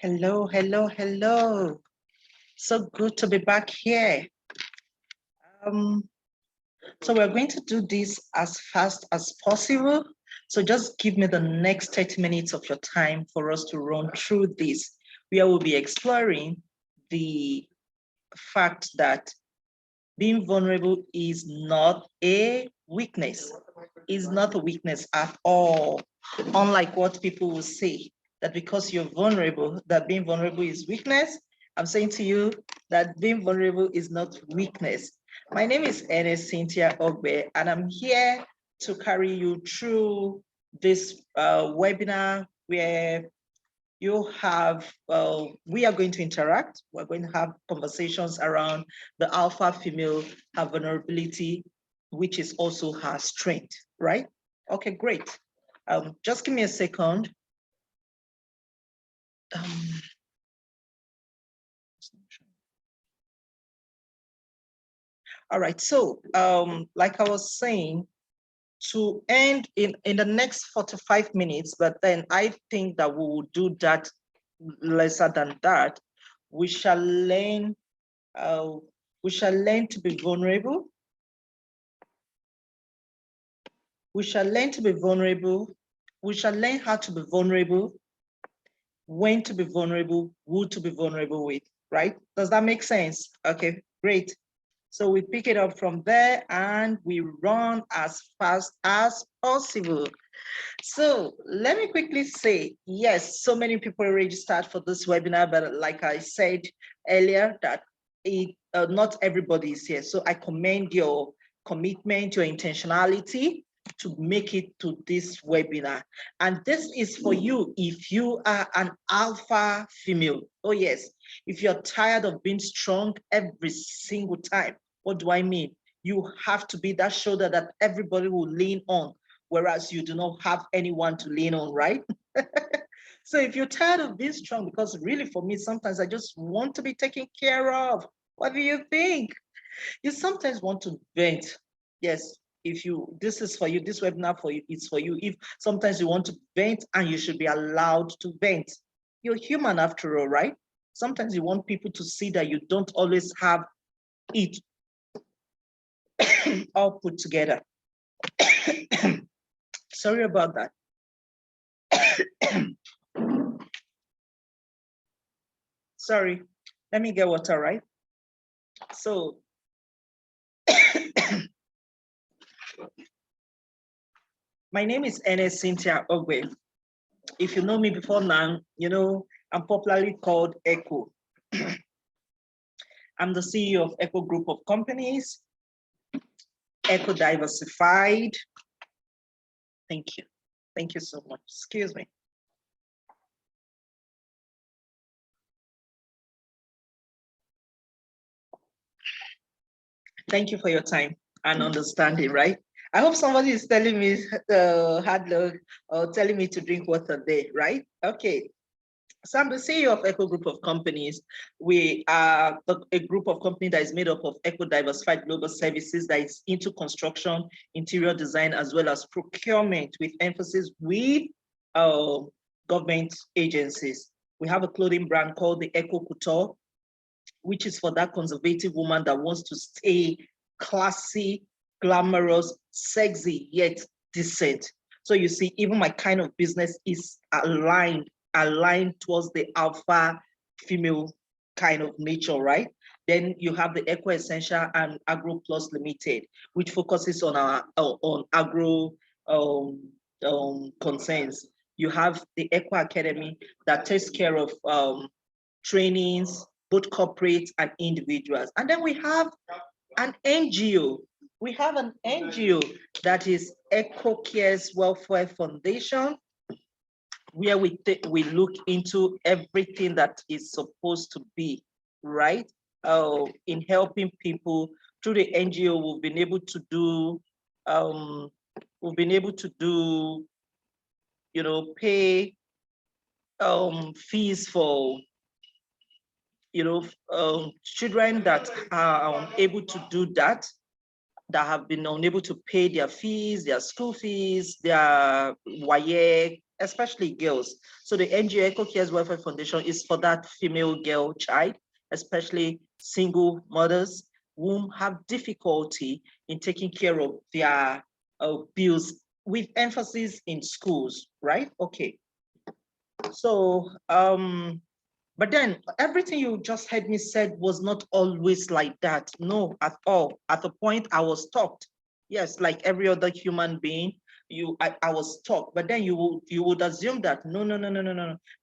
Hello, hello, hello. So good to be back here. So we're going to do this as fast as possible. So just give me the next 30 minutes of your time for us to run through this, where we'll be exploring the fact that being vulnerable is not a weakness. Is not a weakness at all. Unlike what people will say, that because you're vulnerable, that being vulnerable is weakness. I'm saying to you that being vulnerable is not weakness. My name is Ernest Cynthia Ogbe, and I'm here to carry you through this webinar where we are going to interact. We're going to have conversations around the alpha female, her vulnerability, which is also her strength, right? Okay, great. Just give me a second. All right, so like I was saying, to end in the next 45 minutes, but then I think that we will do that lesser than that. We shall learn to be vulnerable. We shall learn to be vulnerable. We shall learn how to be vulnerable, when to be vulnerable, who to be vulnerable with, right? Does that make sense? Okay, great. So we pick it up from there and we run as fast as possible. So let me quickly say, yes, so many people registered for this webinar, but like I said earlier, that not everybody is here. So I commend your commitment, your intentionality to make it to this webinar. And this is for you if you are an alpha female. Oh yes, if you're tired of being strong every single time. What do I mean? You have to be that shoulder that everybody will lean on, whereas you do not have anyone to lean on, right? So if you're tired of being strong, because really for me, sometimes I just want to be taken care of. What do you think? You sometimes want to vent. Yes, this is for you, this webinar for you, it's for you. If sometimes you want to vent, and you should be allowed to vent. You're human after all, right? Sometimes you want people to see that you don't always have it all put together. Sorry about that. Sorry, let me get water, right? So, my name is Ernest Cynthia Ogbe. If you know me before now, you know I'm popularly called Echo. I'm the CEO of Echo Group of Companies, Echo Diversified. Thank you. Thank you so much. Excuse me. Thank you for your time and understanding, right? I hope somebody is telling me hard luck or telling me to drink water there, right? Okay. So I'm the CEO of Echo Group of Companies. We are a group of companies that is made up of Echo Diversified Global Services that is into construction, interior design, as well as procurement with emphasis with government agencies. We have a clothing brand called the Echo Couture, which is for that conservative woman that wants to stay classy, glamorous, sexy, yet decent. So you see, even my kind of business is aligned towards the alpha female kind of nature, right? Then you have the Eco Essential and Agro Plus Limited, which focuses on our on agro concerns. You have the Eco Academy that takes care of trainings, both corporate and individuals. And then we have an NGO. We have an NGO that is Echo Cares Welfare Foundation, where we look into everything that is supposed to be, right? In helping people through the NGO, we've been able to do, pay fees for children that are able to do that. that have been unable to pay their fees, their school fees, their WAEC, especially girls. So the NGO Echo Cares Welfare Foundation is for that female girl child, especially single mothers who have difficulty in taking care of their bills, with emphasis in schools, right? Okay. So, but then everything you just heard me said was not always like that. No, at all. At the point I was taught. Yes, like every other human being, I was taught. But then you would assume that no.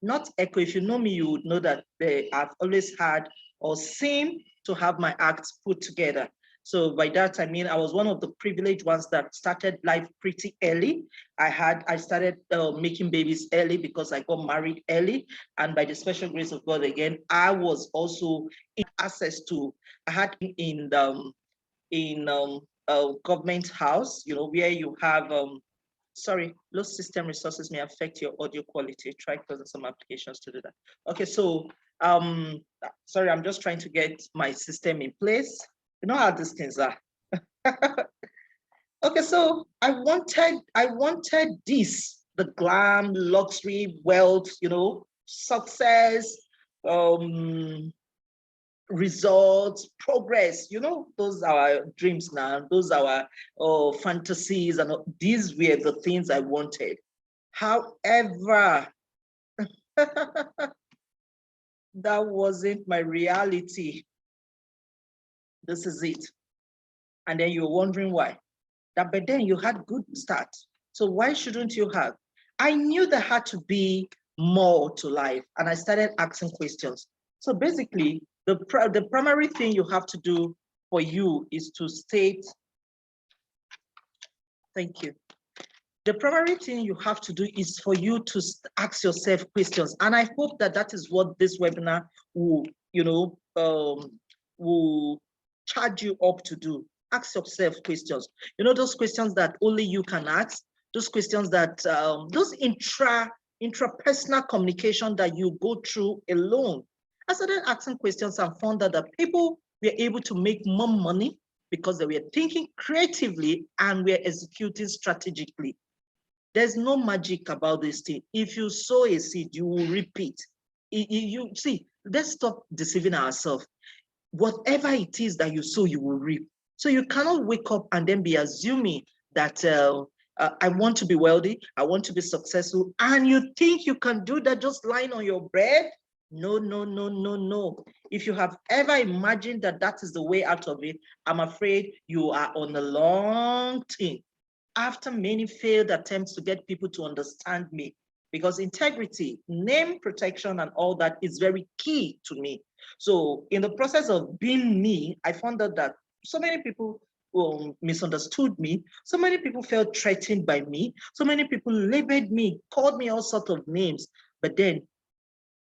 Not Echo. If you know me, you would know that I've always had or seem to have my acts put together. So by that, I mean, I was one of the privileged ones that started life pretty early. I started making babies early because I got married early. And by the special grace of God, again, I was also in access to, I had in government house, you know, where you have, sorry, low system resources may affect your audio quality. Try closing some applications to do that. Okay, so, sorry, I'm just trying to get my system in place. You know how these things are. Okay, so I wanted this, the glam, luxury, wealth, you know, success, results, progress, you know, those are our dreams now, those are our fantasies, and these were the things I wanted. However, that wasn't my reality. This is it. And then you're wondering why. But then you had good start. So why shouldn't you have? I knew there had to be more to life, and I started asking questions. So basically, the primary thing you have to do for you is to state, thank you. The primary thing you have to do is for you to ask yourself questions. And I hope that that is what this webinar will, you know, will charge you up to do. Ask yourself questions. You know, those questions that only you can ask, those questions that, those intrapersonal communication that you go through alone. I started asking questions and found that the people were able to make more money because they were thinking creatively and were executing strategically. There's no magic about this thing. If you sow a seed, you will reap it. You see, let's stop deceiving ourselves. Whatever it is that you sow, you will reap. So you cannot wake up and then be assuming that I want to be wealthy, I want to be successful, and you think you can do that just lying on your bed? No. If you have ever imagined that that is the way out of it, I'm afraid you are on a long thing. After many failed attempts to get people to understand me, because integrity, name protection, and all that is very key to me. So in the process of being me, I found out that so many people misunderstood me. So many people felt threatened by me. So many people labeled me, called me all sorts of names. But then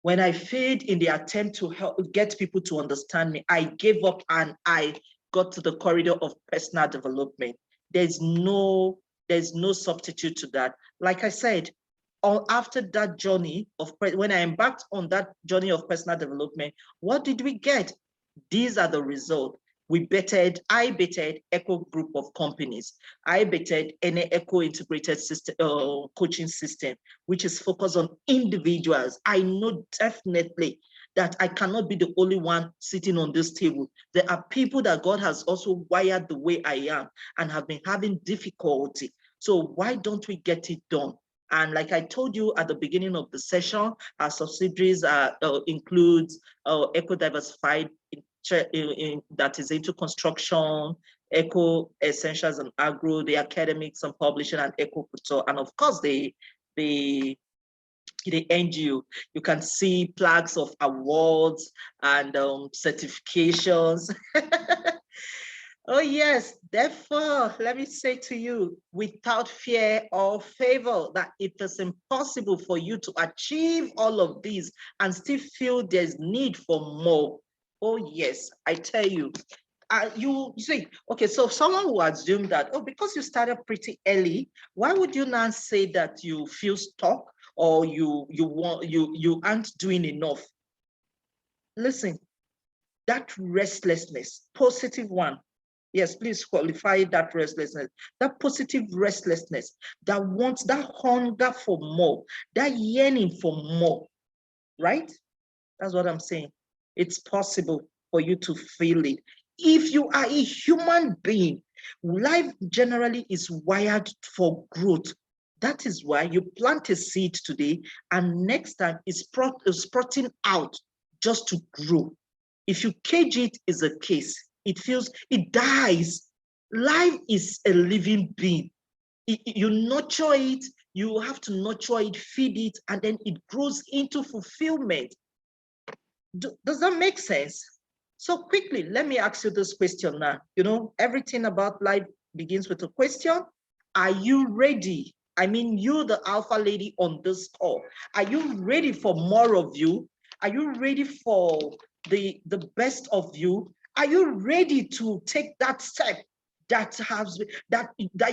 when I failed in the attempt to help get people to understand me, I gave up and I got to the corridor of personal development. There's no substitute to that. Like I said, after that journey of, when I embarked on that journey of personal development, what did we get? These are the results. I betted Echo Group of companies. I betted any Echo integrated system, coaching system, which is focused on individuals. I know definitely that I cannot be the only one sitting on this table. There are people that God has also wired the way I am and have been having difficulty. So why don't we get it done? And like I told you at the beginning of the session, our subsidiaries includes Echo Diversified that is into construction, Echo Essentials and Agro, the academics and publishing, and Echo Couture, and of course the NGO. You can see plaques of awards and certifications. Oh yes, therefore, let me say to you, without fear or favor, that it is impossible for you to achieve all of these and still feel there's need for more. Oh yes, I tell you, you see, okay, so someone will assume that, oh, because you started pretty early, why would you not say that you feel stuck or you aren't doing enough? Listen, that restlessness, positive one, Yes, please qualify that restlessness, that positive restlessness, that wants, that hunger for more, that yearning for more, right? That's what I'm saying. It's possible for you to feel it. If you are a human being, life generally is wired for growth. That is why you plant a seed today and next time it's sprouting out just to grow. If you cage it, is a case. It feels, it dies. Life is a living being. You nurture it, you have to nurture it, feed it, and then it grows into fulfillment. Does that make sense? So quickly, let me ask you this question now. You know, everything about life begins with a question. Are you ready? I mean, you, the alpha lady on this call, are you ready for more of you? Are you ready for the best of you? Are you ready to take that step that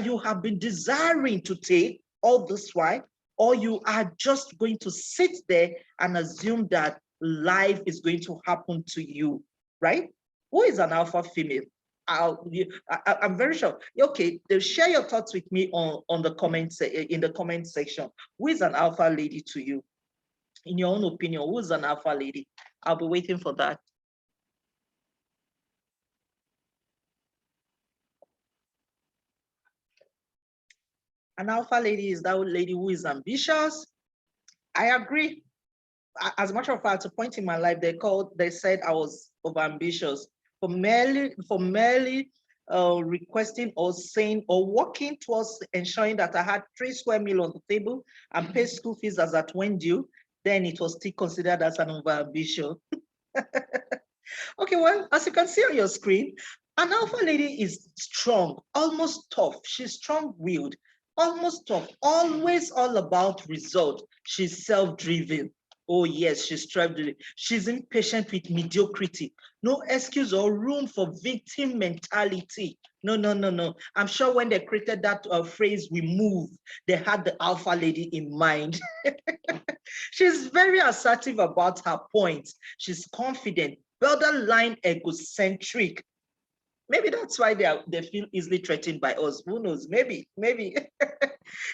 you have been desiring to take all this while? Or you are just going to sit there and assume that life is going to happen to you, right? Who is an alpha female? I'm very sure. Okay, share your thoughts with me on the comments in the comment section. Who is an alpha lady to you? In your own opinion, who is an alpha lady? I'll be waiting for that. An alpha lady is that lady who is ambitious. I agree. As a matter of fact, at a point in my life, they said I was overambitious for merely requesting or saying or working towards ensuring that I had 3 square meal on the table and pay school fees as at when due. Then it was still considered as an overambition. Okay, well, as you can see on your screen, an alpha lady is strong, almost tough. She's strong-willed, almost tough, always all about result. She's self-driven. Oh yes, she's driven. She's impatient with mediocrity. No excuse or room for victim mentality. No, no, no, no. I'm sure when they created that phrase, we move, they had the alpha lady in mind. She's very assertive about her points. She's confident, borderline egocentric. Maybe that's why they feel easily threatened by us. Who knows? Maybe.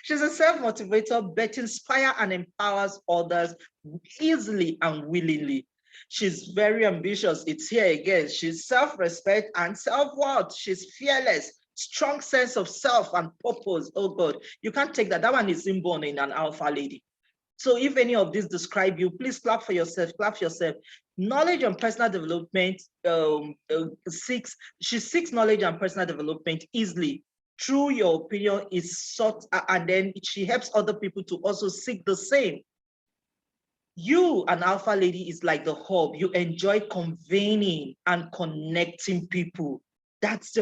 She's a self-motivator, but inspires and empowers others easily and willingly. She's very ambitious. It's here again. She's self-respect and self-worth. She's fearless, strong sense of self and purpose. Oh God, you can't take that. That one is inborn in an alpha lady. So if any of these describe you, please clap for yourself, clap for yourself. Knowledge and personal development she seeks knowledge and personal development easily. Through your opinion is sought, and then she helps other people to also seek the same. You, an alpha lady, is like the hub. You enjoy convening and connecting people. It's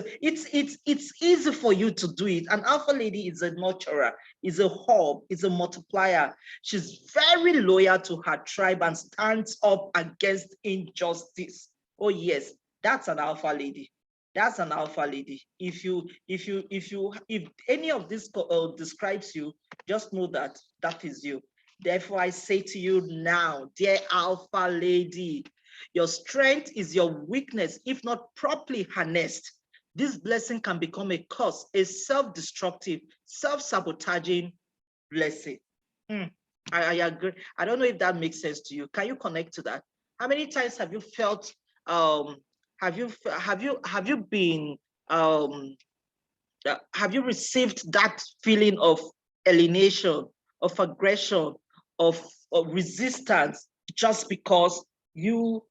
easy for you to do it. An alpha lady is a nurturer, is a hub, is a multiplier. She's very loyal to her tribe and stands up against injustice. Oh yes, that's an alpha lady. That's an alpha lady. If any of this describes you, just know that that is you. Therefore, I say to you now, dear alpha lady, your strength is your weakness, if not properly harnessed. This blessing can become a curse, a self-destructive, self-sabotaging blessing. I agree. I don't know if that makes sense to you. Can you connect to that? How many times have you felt, have you received that feeling of alienation, of aggression, of resistance just because you're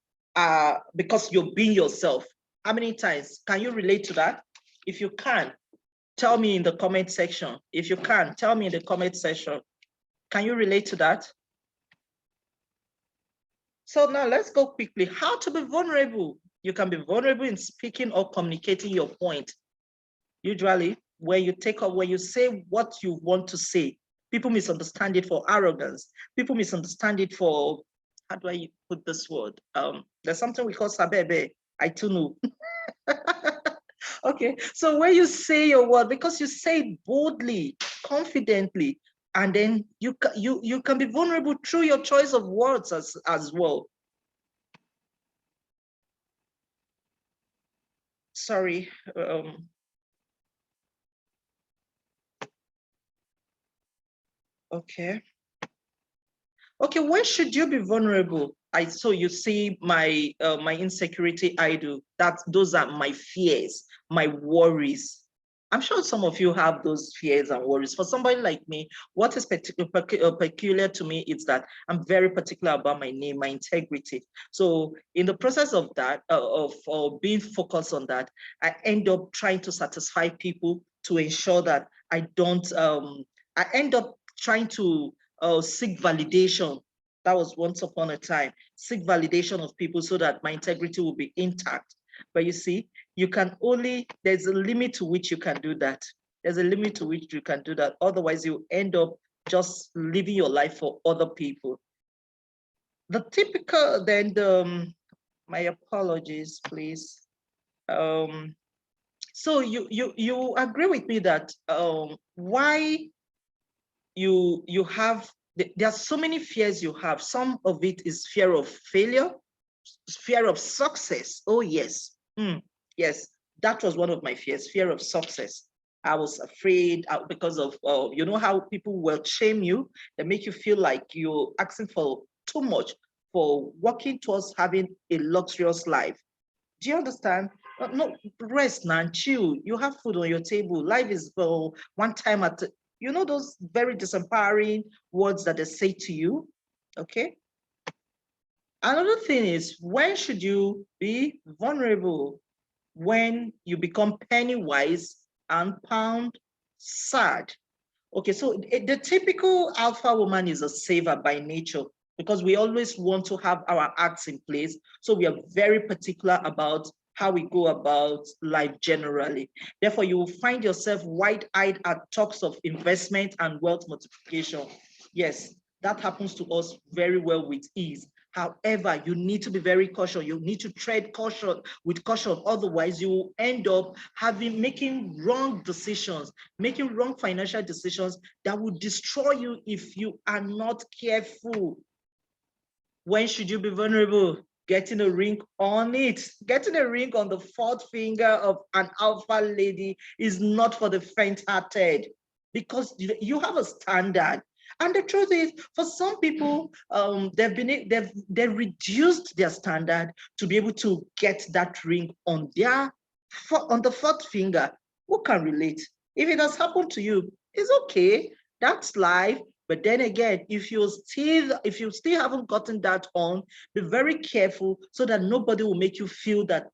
being yourself? How many times? Can you relate to that? If you can, tell me in the comment section. If you can, tell me in the comment section. Can you relate to that? So now let's go quickly. How to be vulnerable. You can be vulnerable in speaking or communicating your point. Usually, when you say what you want to say, people misunderstand it for arrogance. People misunderstand it for, how do I put this word? There's something we call sabebe. I too know. Okay, so when you say your word, because you say it boldly, confidently, and then you can be vulnerable through your choice of words as well. sorry. Okay. Okay, when should you be vulnerable? So you see my insecurity idol. Those are my fears, my worries. I'm sure some of you have those fears and worries. For somebody like me, what is peculiar to me is that I'm very particular about my name, my integrity. So in the process of that, of being focused on that, I end up trying to satisfy people to ensure that I don't. I end up trying to seek validation. That was once upon a time. Seek validation of people so that my integrity will be intact. But you see, you can only, there's a limit to which you can do that. There's a limit to which you can do that. Otherwise, you end up just living your life for other people. The typical, then my apologies, please. So you agree with me that why you have, there are so many fears you have. Some of it is fear of failure, fear of success. Oh yes, yes, that was one of my fears, fear of success. I was afraid because of, you know how people will shame you, they make you feel like you're asking for too much for working towards having a luxurious life. Do you understand? No, rest now and chill. You have food on your table. Life is one time at, you know, those very disempowering words that they say to you. Okay. Another thing is, when should you be vulnerable? When you become penny wise and pound sad. Okay, so the typical alpha woman is a saver by nature because we always want to have our acts in place. So we are very particular about how we go about life generally. Therefore, you will find yourself wide-eyed at talks of investment and wealth multiplication. Yes, that happens to us very well with ease. However, you need to be very cautious. You need to tread caution with caution. Otherwise, you will end up making wrong decisions, making wrong financial decisions that will destroy you if you are not careful. When should you be vulnerable? Getting a ring on it. Getting a ring on the fourth finger of an alpha lady is not for the faint-hearted, because you have a standard. And the truth is, for some people, they've reduced their standard to be able to get that ring on the fourth finger. Who can relate? If it has happened to you, it's okay. That's life. But then again, if you still haven't gotten that on, be very careful so that nobody will make you feel that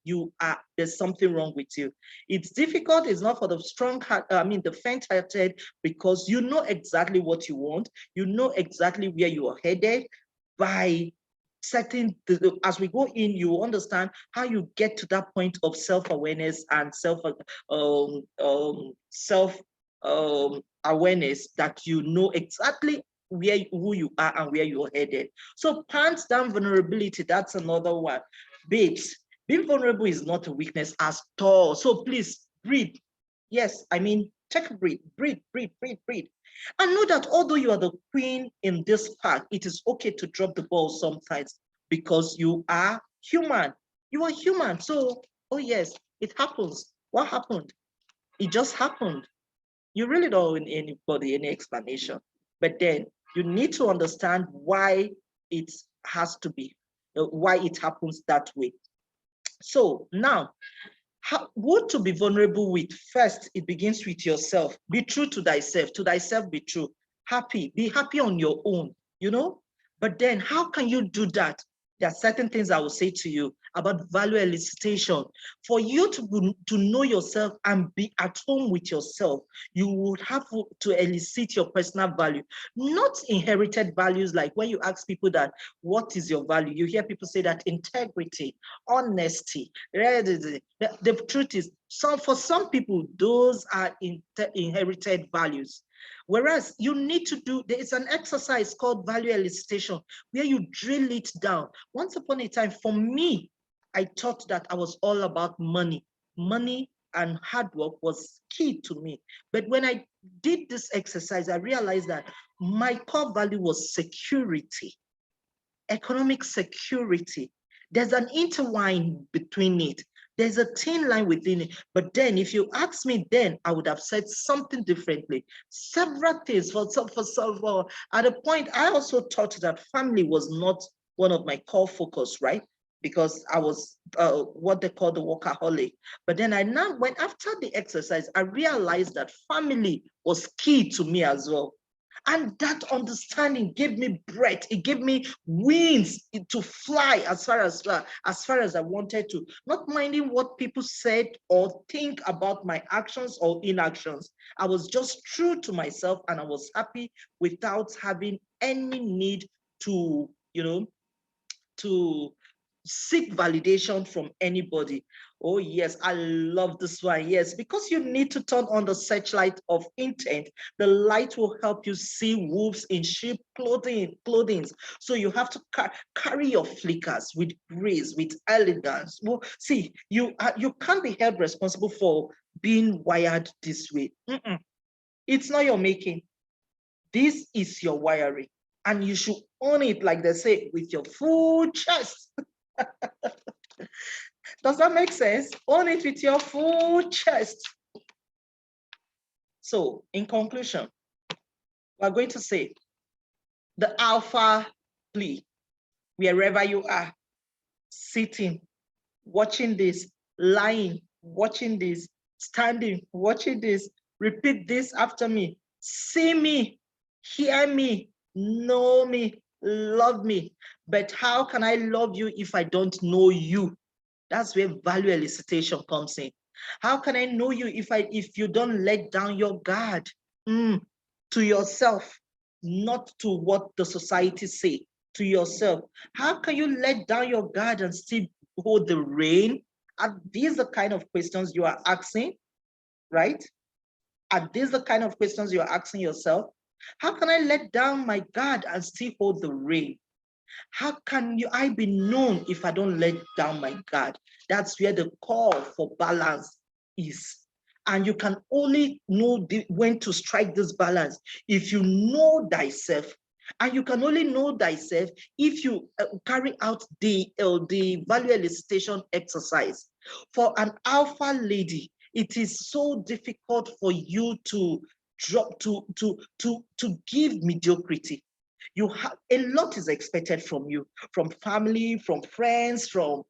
there's something wrong with you. It's difficult. It's not for the the faint-hearted, because you know exactly what you want. You know exactly where you are headed. By as we go in, you understand how you get to that point of self-awareness and awareness, that you know exactly who you are and where you're headed. So pants down vulnerability, that's another one. Babes, being vulnerable is not a weakness at all. So please breathe. Yes, I mean, take a breathe, breathe. And know that although you are the queen in this park, it is okay to drop the ball sometimes, because you are human. You are human. So, oh yes, it happens. What happened? It just happened. You really don't owe anybody any explanation. But then you need to understand why it has to be, why it happens that way. So now, what to be vulnerable with? First, it begins with yourself. Be true to thyself. To thyself, be true. Be happy on your own, you know? But then how can you do that? There are certain things I will say to you about value elicitation. For you to know yourself and be at home with yourself, you would have to elicit your personal value, not inherited values. Like when you ask people that, what is your value? You hear people say that integrity, honesty. The truth is, for some people, those are inherited values. Whereas you need to there is an exercise called value elicitation, where you drill it down. Once upon a time, for me, I thought that I was all about money. Money and hard work was key to me. But when I did this exercise, I realized that my core value was security, economic security. There's an intertwine between it. There's a thin line within it. But then if you ask me then, I would have said something differently. Several things at a point, I also thought that family was not one of my core focus, right? Because I was what they call the workaholic. But then when after the exercise, I realized that family was key to me as well. And that understanding gave me breath. It gave me wings to fly as far as I wanted to, not minding what people said or think about my actions or inactions. I was just true to myself, and I was happy without having any need to, to seek validation from anybody. Oh yes, I love this one. Yes, because you need to turn on the searchlight of intent. The light will help you see wolves in sheep clothing. So you have to carry your flickers with grace, with elegance. Well, see, you can't be held responsible for being wired this way. It's not your making. This is your wiring, and you should own it, like they say, with your full chest. Does that make sense? Own it with your full chest. So, in conclusion, we're going to say the alpha plea, wherever you are, sitting, watching this, lying, watching this, standing, watching this, repeat this after me. See me, hear me, know me, love me. But how can I love you if I don't know you? That's where value elicitation comes in. How can I know you if you don't let down your guard to yourself, not to what the society say, to yourself? How can you let down your guard and still hold the rein? Are these the kind of questions you are asking, right? Are these the kind of questions you are asking yourself? How can I let down my guard and still hold the rein? How can I be known if I don't let down my guard? That's where the call for balance is. And you can only know when to strike this balance if you know thyself. And you can only know thyself if you carry out the value elicitation exercise. For an alpha lady, it is so difficult for you to drop to give mediocrity. You have a lot is expected from you, from family, from friends, from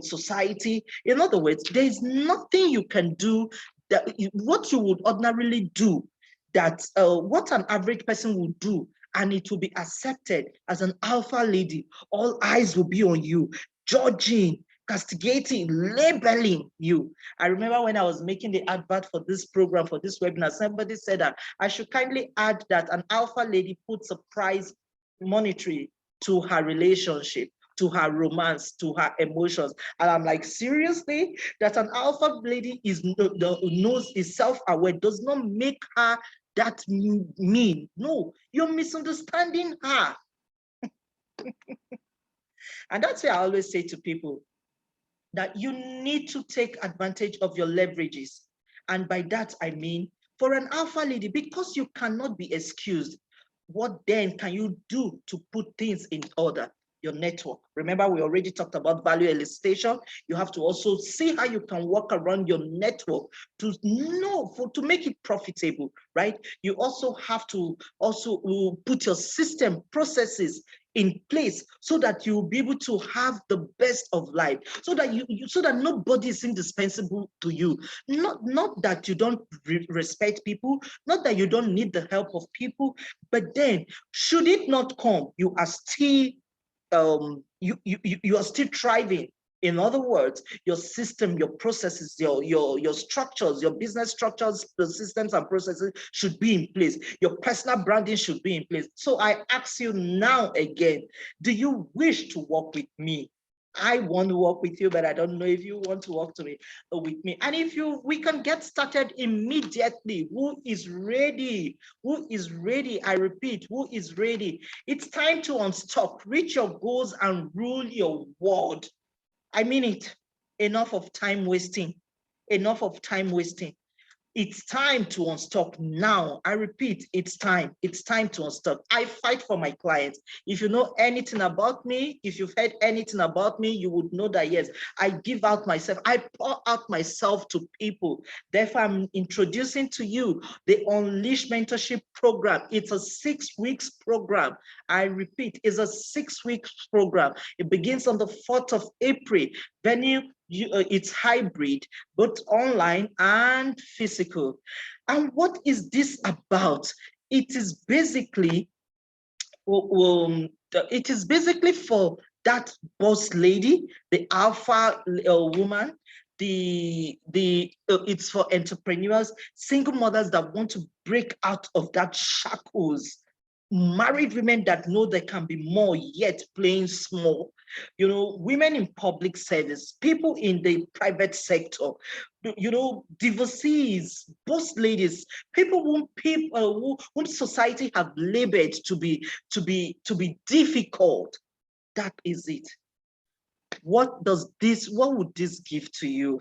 society. In other words, there is nothing you can do that what you would ordinarily do, that what an average person would do, and it will be accepted as an alpha lady. All eyes will be on you, judging, castigating, labeling you. I remember when I was making the advert for this program, for this webinar, somebody said that I should kindly add that an alpha lady puts a price monetary to her relationship, to her romance, to her emotions. And I'm like, seriously? That an alpha lady knows, is self-aware, does not make her that mean. No, you're misunderstanding her. And that's why I always say to people that you need to take advantage of your leverages. And by that, I mean, for an alpha lady, because you cannot be excused, what then can you do to put things in order? Your network. Remember, we already talked about value elicitation. You have to also see how you can work around your network to know, to make it profitable, right? You also have to put your system processes in place so that you'll be able to have the best of life, so that so that nobody is indispensable to you. Not that you don't respect people, not that you don't need the help of people, but then should it not come, you are still you are still thriving. In other words, your system, your processes, your structures, your business structures, the systems and processes should be in place. Your personal branding should be in place. So I ask you now again, do you wish to work with me? I want to work with you, but I don't know if you want to work with me. And if we can get started immediately. Who is ready? Who is ready? I repeat, who is ready? It's time to unstock, reach your goals and rule your world. I mean it. Enough of time wasting. Enough of time wasting. It's time to unstuck now. I repeat, it's time. It's time to unstuck. I fight for my clients. If you know anything about me, if you've heard anything about me, you would know that, yes, I give out myself. I pour out myself to people. Therefore, I'm introducing to you the Unleash Mentorship Program. It's a 6 weeks program. I repeat, it's a 6 weeks program. It begins on the 4th of April. Venue, it's hybrid, both online and physical. And what is this about? It is basically, for that boss lady, the alpha woman, it's for entrepreneurs, single mothers that want to break out of that shackles, married women that know they can be more yet playing small, women in public service, people in the private sector, divorcees, boss ladies, people whom society have labeled to be difficult. That is it. What would this give to you?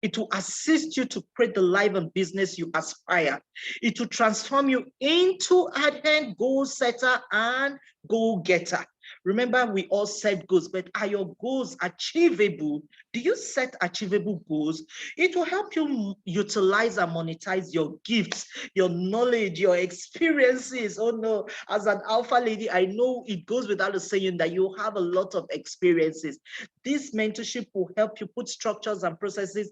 It will assist you to create the life and business you aspire. It will transform you into ardent goal setter and goal getter. Remember, we all set goals, but are your goals achievable? Do you set achievable goals? It will help you utilize and monetize your gifts, your knowledge, your experiences. Oh no, as an alpha lady, I know it goes without saying that you have a lot of experiences. This mentorship will help you put structures and processes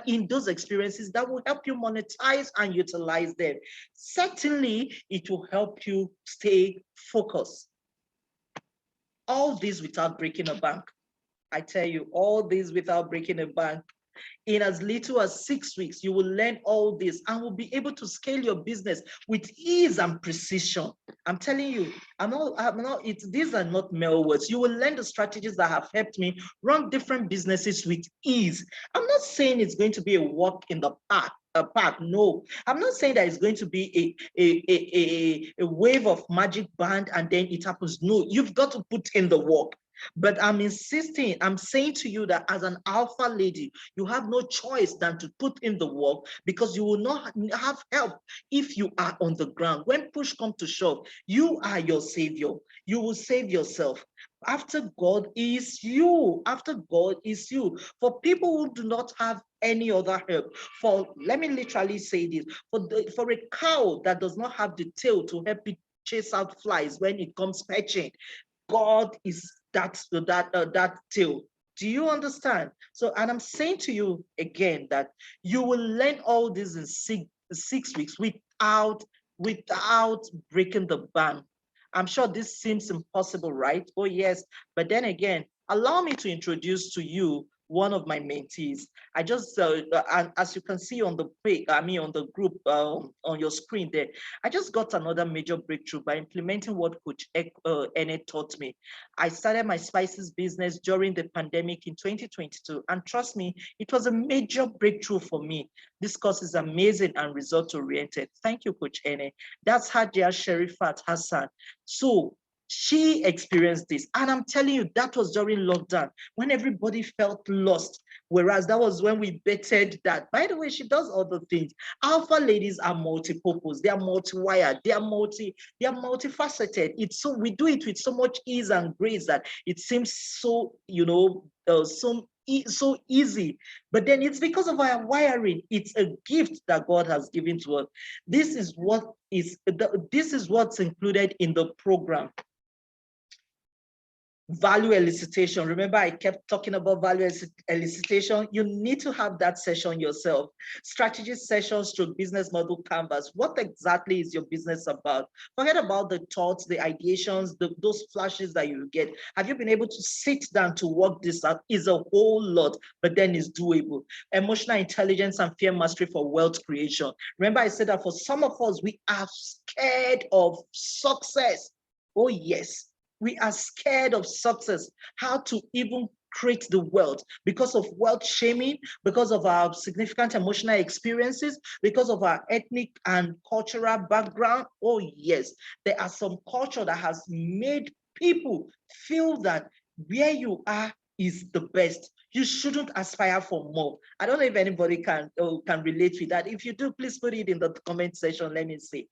in those experiences that will help you monetize and utilize them. Certainly, it will help you stay focused. All this without breaking a bank. I tell you, all this without breaking a bank. In as little as 6 weeks, you will learn all this and will be able to scale your business with ease and precision. I'm telling you, these are not mere words. You will learn the strategies that have helped me run different businesses with ease. I'm not saying it's going to be a walk in the park. No, I'm not saying that it's going to be a wave of magic band and then it happens. No, you've got to put in the work. But I'm insisting, I'm saying to you that as an alpha lady, you have no choice than to put in the work, because you will not have help if you are on the ground. When push comes to shove, you are your savior. You will save yourself. After God is you. After God is you. For people who do not have any other help, let me literally say this, for a cow that does not have the tail to help it chase out flies when it comes perching, God is that tail. Do you understand? So, and I'm saying to you again that you will learn all this in six weeks without breaking the bank. I'm sure this seems impossible, right? Oh yes, but then again, allow me to introduce to you one of my mentees. I just, and as you can see on the page, on the group, on your screen there, I just got another major breakthrough by implementing what Coach Ene taught me. I started my spices business during the pandemic in 2022, and trust me, it was a major breakthrough for me. This course is amazing and result-oriented. Thank you, Coach Ene. That's Hadia Sherifat Hassan. So she experienced this, and I'm telling you, that was during lockdown when everybody felt lost, whereas that was when we bettered that. By the way, she does other things. Alpha ladies are multi-purpose, they are multi-wired, they are multifaceted. We do it with so much ease and grace that it seems so, so easy, but then it's because of our wiring. It's a gift that God has given to us. This is what's included in the program. Value elicitation. Remember, I kept talking about value elicitation. You need to have that session yourself. Strategy sessions through business model canvas. What exactly is your business about? Forget about the thoughts, the ideations, those flashes that you get. Have you been able to sit down to work this out? Is a whole lot, but then it's doable. Emotional intelligence and fear mastery for wealth creation. Remember, I said that for some of us, we are scared of success. Oh, yes. We are scared of success, how to even create the wealth, because of wealth shaming, because of our significant emotional experiences, because of our ethnic and cultural background. Oh yes, there are some culture that has made people feel that where you are is the best. You shouldn't aspire for more. I don't know if anybody can relate with that. If you do, please put it in the comment section. Let me see.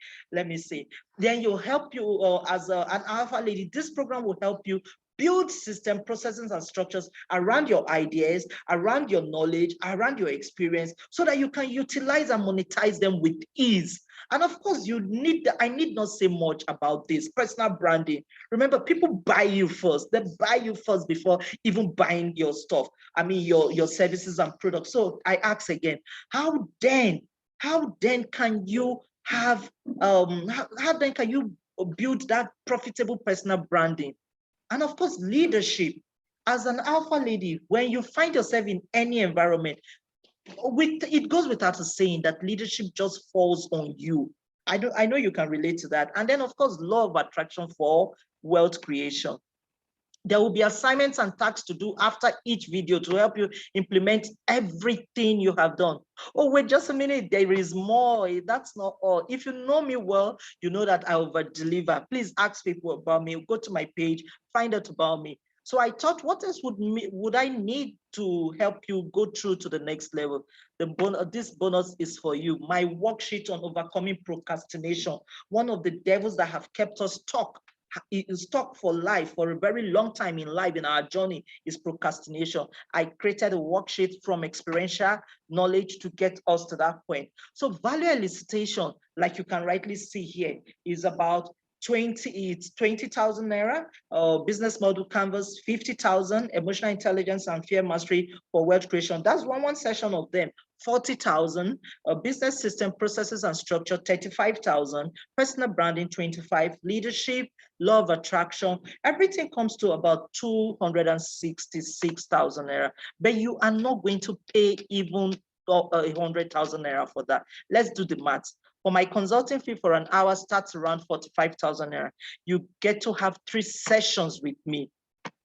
Then you'll help you as an alpha lady. This program will help you build system processes and structures around your ideas, around your knowledge, around your experience, so that you can utilize and monetize them with ease. And of course, I need not say much about this personal branding. Remember, people buy you first. They buy you first before even buying your stuff. I mean, your services and products. So I ask again, how then can you have, how then can you build that profitable personal branding? And of course, leadership. As an alpha lady, when you find yourself in any environment, it goes without saying that leadership just falls on you. I know you can relate to that. And then, of course, law of attraction for wealth creation. There will be assignments and tasks to do after each video to help you implement everything you have done. Oh, wait, just a minute. There is more. That's not all. If you know me well, you know that I over deliver. Please ask people about me. Go to my page, find out about me. So I thought, what else would I need to help you go through to the next level? This bonus is for you. My worksheet on overcoming procrastination, one of the devils that have kept us stuck for life, for a very long time in life, in our journey, is procrastination. I created a worksheet from experiential knowledge to get us to that point. So value elicitation, like you can rightly see here, is about 20,000 naira, business model canvas, 50,000, emotional intelligence and fear mastery for wealth creation. That's one session of them. 40,000, business system processes and structure, 35,000, personal branding, 25, leadership, law of attraction, everything comes to about 266,000 naira. But you are not going to pay even 100,000 naira for that. Let's do the math. For my consulting fee for an hour starts around 45,000 naira. You get to have 3 sessions with me.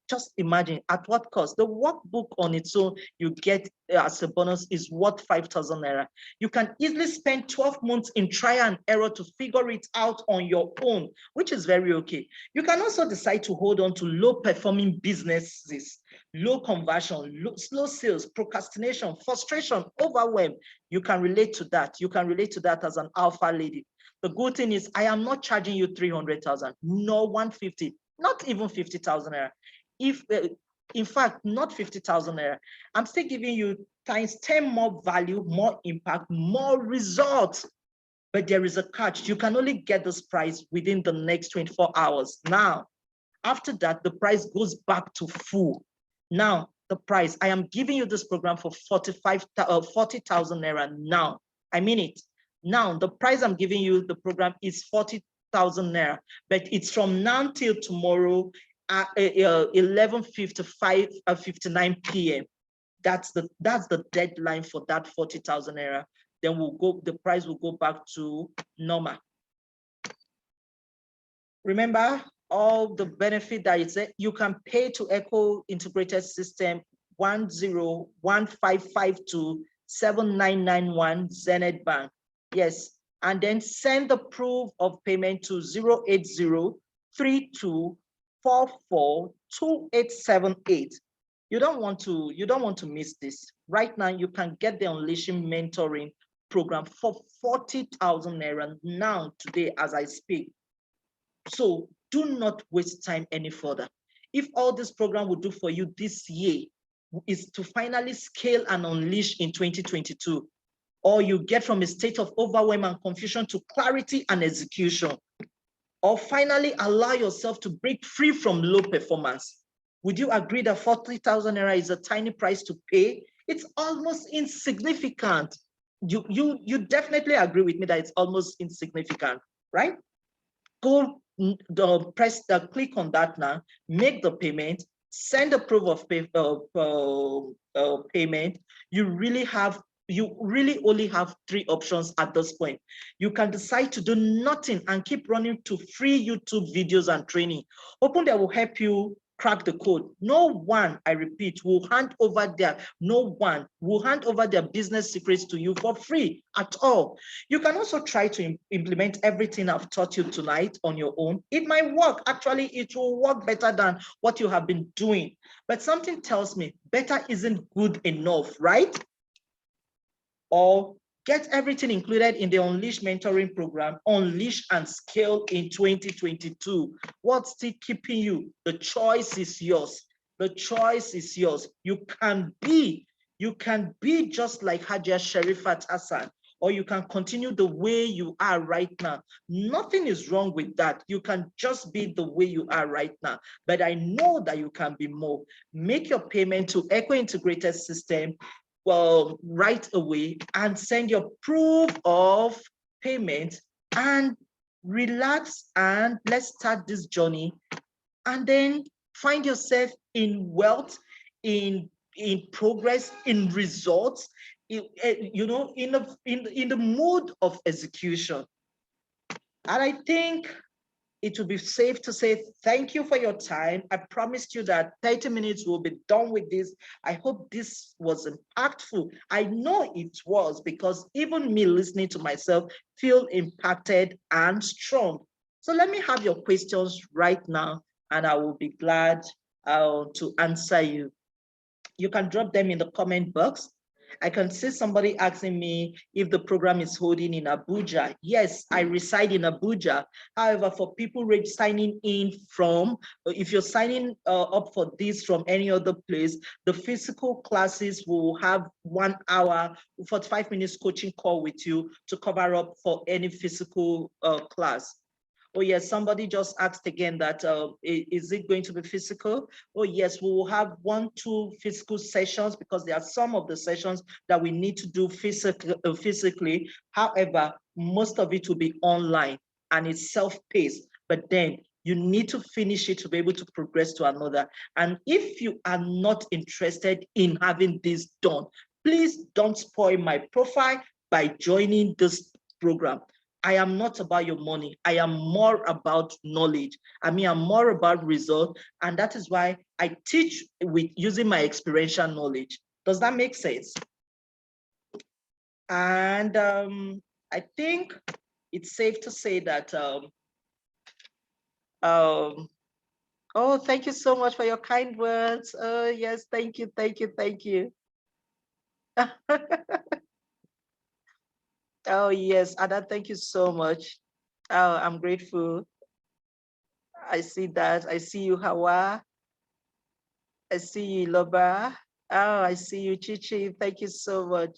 Just imagine at what cost. The workbook on its own you get as a bonus is worth 5,000 naira. You can easily spend 12 months in trial and error to figure it out on your own, which is very okay. You can also decide to hold on to low performing businesses, low conversion, slow sales, procrastination, frustration, overwhelm. You can relate to that. You can relate to that as an alpha lady. The good thing is I am not charging you 300,000, no 150, not even 50,000 naira. If in fact, not 50,000 naira, I'm still giving you times 10 more value, more impact, more results. But there is a catch. You can only get this price within the next 24 hours. Now, after that, the price goes back to full. Now, the price, I am giving you this program for 40,000 naira now. I mean it. Now, the price I'm giving you, the program is 40,000 naira, but it's from now till tomorrow, 11:55 59 p.m. That's the deadline for that 40,000 naira. Then the price will go back to normal. Remember all the benefit that it's you can pay to Echo Integrated System 1015527991 Zenith Bank. Yes, and then send the proof of payment to 08032442878. You don't want to miss this. Right now, you can get the Unleashing Mentoring program for 40,000 naira now, today, as I speak. So do not waste time any further. If all this program will do for you this year is to finally scale and unleash in 2022, or you get from a state of overwhelm and confusion to clarity and execution, or finally allow yourself to break free from low performance, would you agree that 40,000 naira is a tiny price to pay? It's almost insignificant. You definitely agree with me that it's almost insignificant, right? Go click on that now, make the payment, send a proof of payment. You really only have 3 options at this point. You can decide to do nothing and keep running to free YouTube videos and training. Open that will help you crack the code. No one, I repeat, will hand over their business secrets to you for free at all. You can also try to implement everything I've taught you tonight on your own. It might work. Actually, it will work better than what you have been doing. But something tells me better isn't good enough, right? Or get everything included in the Unleash mentoring program, Unleash and Scale in 2022. What's still keeping you? The choice is yours. The choice is yours. You can be just like Hajia Sherifat Hassan, or you can continue the way you are right now. Nothing is wrong with that. You can just be the way you are right now. But I know that you can be more. Make your payment to Echo Integrated System right away and send your proof of payment and relax, and let's start this journey. And then find yourself in wealth, in progress, in results, in the mood of execution. And I think it would be safe to say thank you for your time. I promised you that 30 minutes will be done with this. I hope this was impactful. I know it was, because even me listening to myself feel impacted and strong. So let me have your questions right now, and I will be glad to answer you. You can drop them in the comment box. I can see somebody asking me if the program is holding in Abuja. Yes, I reside in Abuja. However, for people signing in from, if you're signing up for this from any other place, the physical classes will have 1 hour, 45 minutes coaching call with you to cover up for any physical class. Oh yes, somebody just asked again that, is it going to be physical? Oh yes, we will have 1-2 physical sessions, because there are some of the sessions that we need to do physically. However, most of it will be online and it's self-paced, but then you need to finish it to be able to progress to another. And if you are not interested in having this done, please don't spoil my profile by joining this program. I am not about your money. I am more about knowledge. I mean, I'm more about result. And that is why I teach with using my experiential knowledge. Does that make sense? And I think it's safe to say that, oh, thank you so much for your kind words. Oh, yes, thank you, thank you, thank you. Oh, yes, Ada, thank you so much. Oh, I'm grateful. I see that. I see you, Hawa. I see you, Loba. Oh, I see you, Chichi. Thank you so much.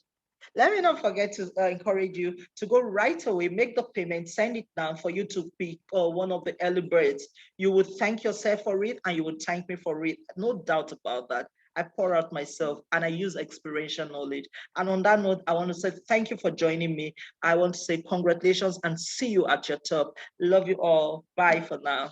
Let me not forget to encourage you to go right away, make the payment, send it down for you to be one of the early birds. You would thank yourself for it, and you would thank me for it. No doubt about that. I pour out myself and I use experiential knowledge. And on that note, I want to say thank you for joining me. I want to say congratulations and see you at your top. Love you all. Bye for now.